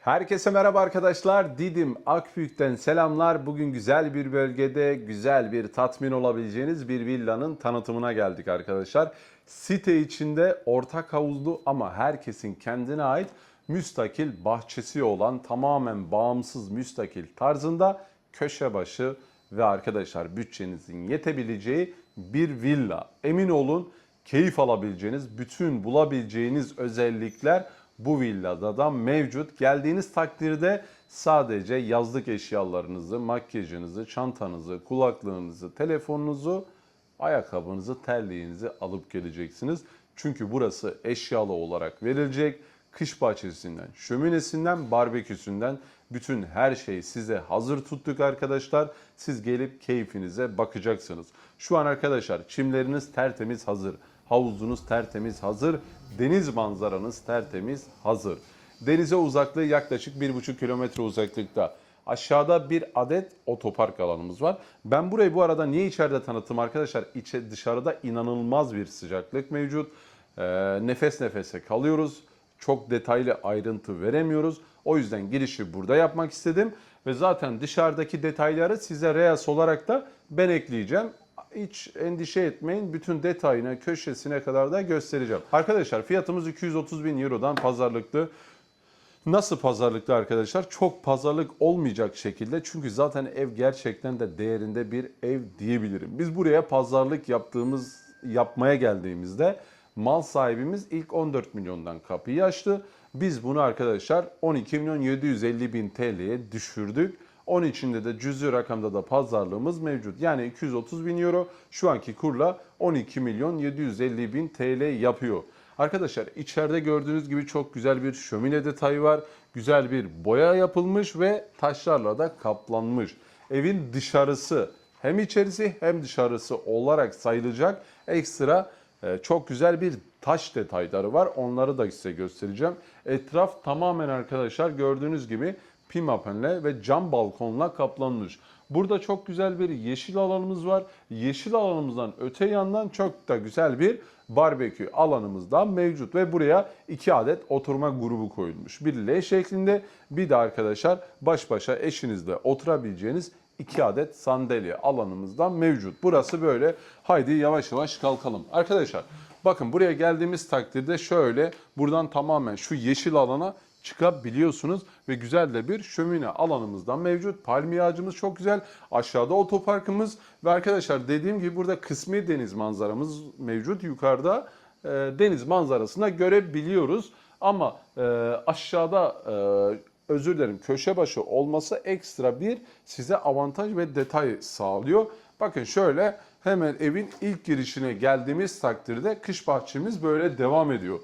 Herkese merhaba arkadaşlar. Didim Akbük'ten selamlar. Bugün güzel bir bölgede güzel bir tatmin olabileceğiniz bir villanın tanıtımına geldik arkadaşlar. Site içinde ortak havuzlu ama herkesin kendine ait müstakil bahçesi olan tamamen bağımsız müstakil tarzında köşe başı ve arkadaşlar bütçenizin yetebileceği bir villa. Emin olun keyif alabileceğiniz, bütün bulabileceğiniz özellikler bu villada da mevcut. Geldiğiniz takdirde sadece yazlık eşyalarınızı, makyajınızı, çantanızı, kulaklığınızı, telefonunuzu, ayakkabınızı, terliğinizi alıp geleceksiniz. Çünkü burası eşyalı olarak verilecek. Kış bahçesinden, şöminesinden, barbeküsünden bütün her şeyi size hazır tuttuk arkadaşlar. Siz gelip keyfinize bakacaksınız. Şu an arkadaşlar çimleriniz tertemiz hazır. Havuzunuz tertemiz hazır. Deniz manzaranız tertemiz hazır. Denize uzaklığı yaklaşık 1,5 kilometre uzaklıkta. Aşağıda bir adet otopark alanımız var. Ben burayı bu arada niye içeride tanıttım arkadaşlar? Dışarıda inanılmaz bir sıcaklık mevcut. Nefes nefese kalıyoruz. Çok detaylı ayrıntı veremiyoruz. O yüzden girişi burada yapmak istedim. Ve zaten dışarıdaki detayları size Reels olarak da ben ekleyeceğim. Hiç endişe etmeyin. Bütün detayına, köşesine kadar da göstereceğim. Arkadaşlar fiyatımız 230 bin Euro'dan pazarlıklı. Nasıl pazarlıklı arkadaşlar? Çok pazarlık olmayacak şekilde. Çünkü zaten ev gerçekten de değerinde bir ev diyebilirim. Biz buraya pazarlık yapmaya geldiğimizde mal sahibimiz ilk 14 milyondan kapıyı açtı. Biz bunu arkadaşlar 12 milyon 750 bin TL'ye düşürdük. Onun içinde de cüzi rakamda da pazarlığımız mevcut. Yani 230 bin euro şu anki kurla 12 milyon 750 bin TL yapıyor. Arkadaşlar içeride gördüğünüz gibi çok güzel bir şömine detayı var. Güzel bir boya yapılmış ve taşlarla da kaplanmış. Evin dışarısı hem içerisi hem dışarısı olarak sayılacak ekstra çok güzel bir taş detayları var. Onları da size göstereceğim. Etraf tamamen arkadaşlar gördüğünüz gibi pimapenle ve cam balkonla kaplanmış. Burada çok güzel bir yeşil alanımız var. Yeşil alanımızdan öte yandan çok da güzel bir barbekü alanımız da mevcut. Ve buraya 2 adet oturma grubu koyulmuş. Bir L şeklinde, bir de arkadaşlar baş başa eşinizle oturabileceğiniz 2 adet sandalye alanımızda mevcut. Burası böyle. Haydi yavaş yavaş kalkalım. Arkadaşlar bakın buraya geldiğimiz takdirde şöyle buradan tamamen şu yeşil alana çıkabiliyorsunuz ve güzel de bir şömine alanımızdan mevcut. Palmiye ağacımız çok güzel. Aşağıda otoparkımız ve arkadaşlar dediğim gibi burada kısmi deniz manzaramız mevcut. Yukarıda deniz manzarasını görebiliyoruz. Ama aşağıda özür dilerim köşe başı olması ekstra bir size avantaj ve detay sağlıyor. Bakın şöyle hemen evin ilk girişine geldiğimiz takdirde kış bahçemiz böyle devam ediyor.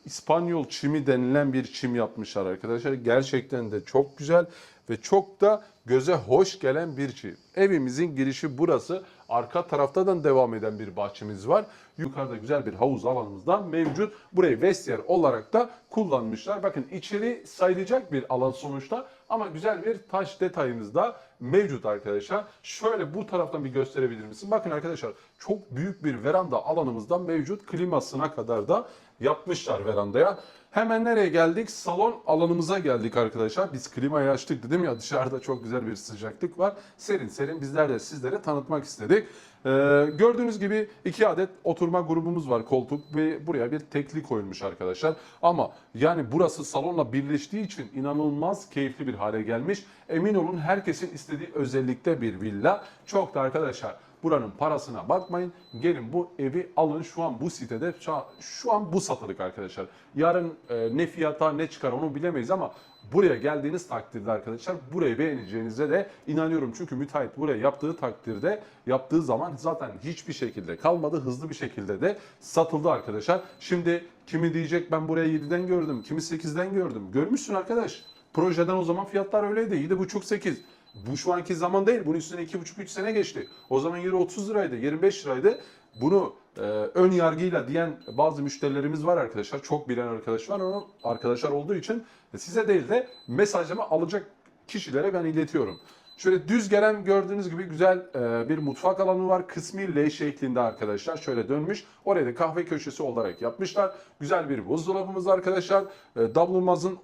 İspanyol çimi denilen bir çim yapmışlar arkadaşlar. Gerçekten de çok güzel ve çok da göze hoş gelen bir çim. Evimizin girişi burası. Arka tarafta da devam eden bir bahçemiz var. Yukarıda güzel bir havuz alanımız da mevcut. Burayı vestiyer olarak da kullanmışlar. Bakın içeri sayılacak bir alan sonuçta ama güzel bir taş detayımız da mevcut arkadaşlar. Şöyle bu taraftan bir gösterebilir misin? Bakın arkadaşlar çok büyük bir veranda alanımızdan mevcut. Klimasına kadar da yapmışlar verandaya. Hemen nereye geldik? Salon alanımıza geldik arkadaşlar. Biz klimayı açtık dedim ya, dışarıda çok güzel bir sıcaklık var. Serin serin bizler de sizlere tanıtmak istedik. Gördüğünüz gibi 2 adet oturma grubumuz var, koltuk ve buraya bir tekli koyulmuş arkadaşlar. Ama yani burası salonla birleştiği için inanılmaz keyifli bir hale gelmiş. Emin olun herkesin istediği özellikte bir villa. Çok da arkadaşlar buranın parasına bakmayın. Gelin bu evi alın. Şu an bu sitede şu an bu satılık arkadaşlar. Yarın ne fiyata ne çıkar onu bilemeyiz ama buraya geldiğiniz takdirde arkadaşlar burayı beğeneceğinize de inanıyorum. Çünkü müteahhit buraya yaptığı zaman zaten hiçbir şekilde kalmadı. Hızlı bir şekilde de satıldı arkadaşlar. Şimdi kimi diyecek ben buraya 7'den gördüm. Kimi 8'den gördüm. Görmüşsün arkadaş. Projeden o zaman fiyatlar öyleydi. 7,5-8. Bu şu anki zaman değil. Bunun üstüne 2,5-3 sene geçti. O zaman euro 30 liraydı, 25 liraydı. Bunu ön yargıyla diyen bazı müşterilerimiz var arkadaşlar. Çok bilen arkadaşlar var. Onun arkadaşlar olduğu için size değil de mesajımı alacak kişilere ben iletiyorum. Şöyle düz gelen gördüğünüz gibi güzel bir mutfak alanı var. Kısmi L şeklinde arkadaşlar. Şöyle dönmüş. Oraya da kahve köşesi olarak yapmışlar. Güzel bir buzdolabımız arkadaşlar. Davlumbazın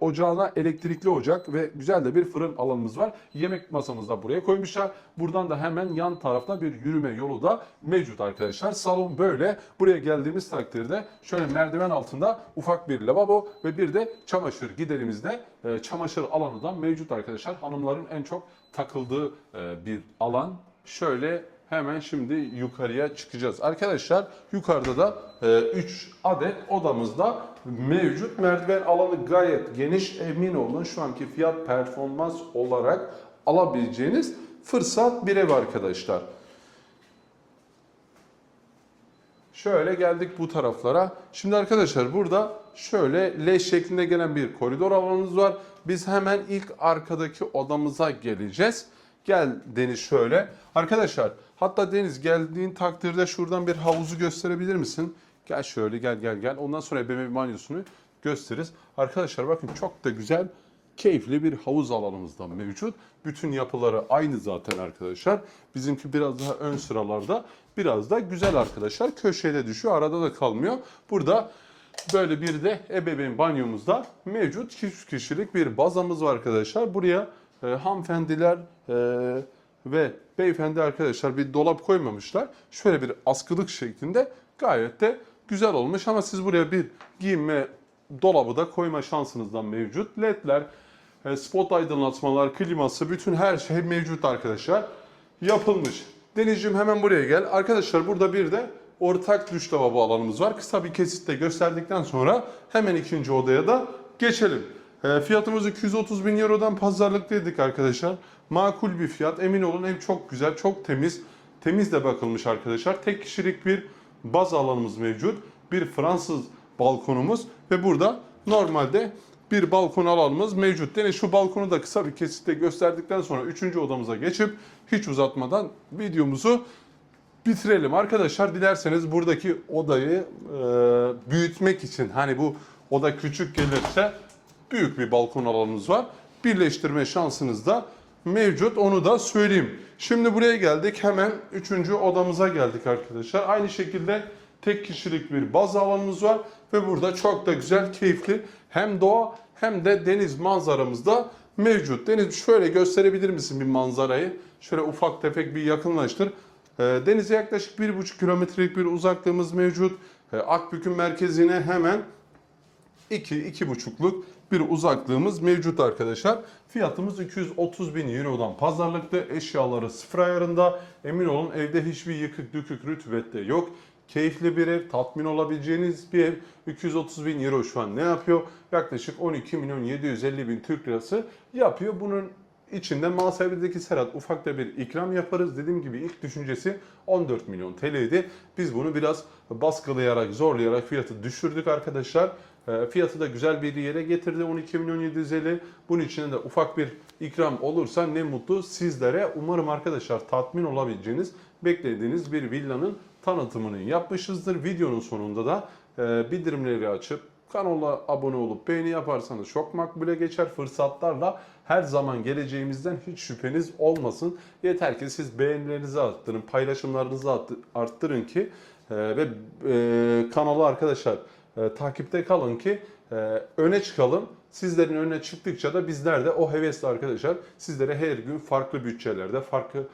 ocağına elektrikli ocak ve güzel de bir fırın alanımız var. Yemek masamızı da buraya koymuşlar. Buradan da hemen yan tarafta bir yürüme yolu da mevcut arkadaşlar. Salon böyle. Buraya geldiğimiz takdirde şöyle merdiven altında ufak bir lavabo ve bir de çamaşır giderimizde çamaşır alanı da mevcut arkadaşlar. Hanımların en çok takıldığı bir alan. Şöyle hemen şimdi yukarıya çıkacağız. Arkadaşlar yukarıda da 3 adet odamızda mevcut. Merdiven alanı gayet geniş. Emin olun şu anki fiyat performans olarak alabileceğiniz fırsat bir ev arkadaşlar. Şöyle geldik bu taraflara. Şimdi arkadaşlar burada şöyle L şeklinde gelen bir koridor alanımız var. Biz hemen ilk arkadaki odamıza geleceğiz. Gel Deniz şöyle. Arkadaşlar hatta Deniz geldiğin takdirde şuradan bir havuzu gösterebilir misin? Gel şöyle gel. Ondan sonra ebeveyn banyosunu gösteririz. Arkadaşlar bakın çok da güzel, keyifli bir havuz alanımız da mevcut. Bütün yapıları aynı zaten arkadaşlar. Bizimki biraz daha ön sıralarda. Biraz da güzel arkadaşlar. Köşede düşüyor. Arada da kalmıyor. Burada böyle bir de ebeveyn banyomuzda mevcut. 200 kişilik bir bazamız var arkadaşlar. Buraya hanımefendiler ve beyefendi arkadaşlar bir dolap koymamışlar. Şöyle bir askılık şeklinde gayet de güzel olmuş. Ama siz buraya bir giyinme dolabı da koyma şansınızdan mevcut. LED'ler, spot aydınlatmalar, kliması, bütün her şey mevcut arkadaşlar. Yapılmış. Denizciğim hemen buraya gel. Arkadaşlar burada bir de ortak duş lavabo alanımız var. Kısa bir kesitte gösterdikten sonra hemen ikinci odaya da geçelim. Fiyatımız 230 bin Euro'dan pazarlıktaydık arkadaşlar. Makul bir fiyat. Emin olun hem çok güzel, çok temiz. Temiz de bakılmış arkadaşlar. Tek kişilik bir baz alanımız mevcut. Bir Fransız balkonumuz ve burada normalde bir balkon alanımız mevcut. Yani şu balkonu da kısa bir kesitte gösterdikten sonra 3. odamıza geçip hiç uzatmadan videomuzu bitirelim. Arkadaşlar dilerseniz buradaki odayı büyütmek için hani bu oda küçük gelirse büyük bir balkon alanımız var. Birleştirme şansınız da mevcut. Onu da söyleyeyim. Şimdi buraya geldik. Hemen 3. odamıza geldik arkadaşlar. Aynı şekilde tek kişilik bir baz alanımız var. Ve burada çok da güzel, keyifli hem doğa hem de deniz manzaramız da mevcut. Deniz şöyle gösterebilir misin bir manzarayı? Şöyle ufak tefek bir yakınlaştır. Denize yaklaşık 1,5 kilometrelik bir uzaklığımız mevcut. Akbük'ün merkezine hemen 2-2,5'luk bir uzaklığımız mevcut arkadaşlar. Fiyatımız 230 bin Euro'dan pazarlıkta. Eşyaları sıfır ayarında. Emin olun evde hiçbir yıkık dökük rütubette yok. Keyifli bir ev, tatmin olabileceğiniz bir ev. 230 bin Euro şu an ne yapıyor? Yaklaşık 12 milyon 750 bin Türk lirası yapıyor. Bunun içinde muhasebedeki Serhat ufak da bir ikram yaparız. Dediğim gibi ilk düşüncesi 14 milyon TL'ydi. Biz bunu biraz baskılayarak, zorlayarak fiyatı düşürdük arkadaşlar. Fiyatı da güzel bir yere getirdi 12 milyon 750. Bunun içinde de ufak bir ikram olursa ne mutlu sizlere. Umarım arkadaşlar tatmin olabileceğiniz, beklediğiniz bir villanın tanıtımını yapmışızdır. Videonun sonunda da bildirimleri açıp kanala abone olup beğeni yaparsanız çok makbule geçer. Fırsatlarla her zaman geleceğimizden hiç şüpheniz olmasın. Yeter ki siz beğenilerinizi arttırın, paylaşımlarınızı arttırın ki ve kanalı arkadaşlar takipte kalın ki öne çıkalım. Sizlerin önüne çıktıkça da bizler de o hevesle arkadaşlar sizlere her gün farklı bütçelerde farklı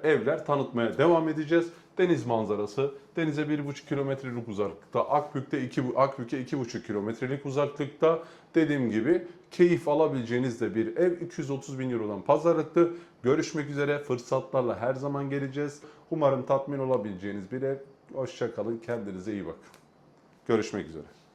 evler tanıtmaya devam edeceğiz. Deniz manzarası, denize 1,5 kilometrelik uzaklıkta, Akbük'e 2,5 kilometrelik uzaklıkta, dediğim gibi keyif alabileceğiniz de bir ev. 230 bin Euro'dan pazarlıklı. Görüşmek üzere, fırsatlarla her zaman geleceğiz. Umarım tatmin olabileceğiniz bir ev. Hoşça kalın, kendinize iyi bakın. Görüşmek üzere.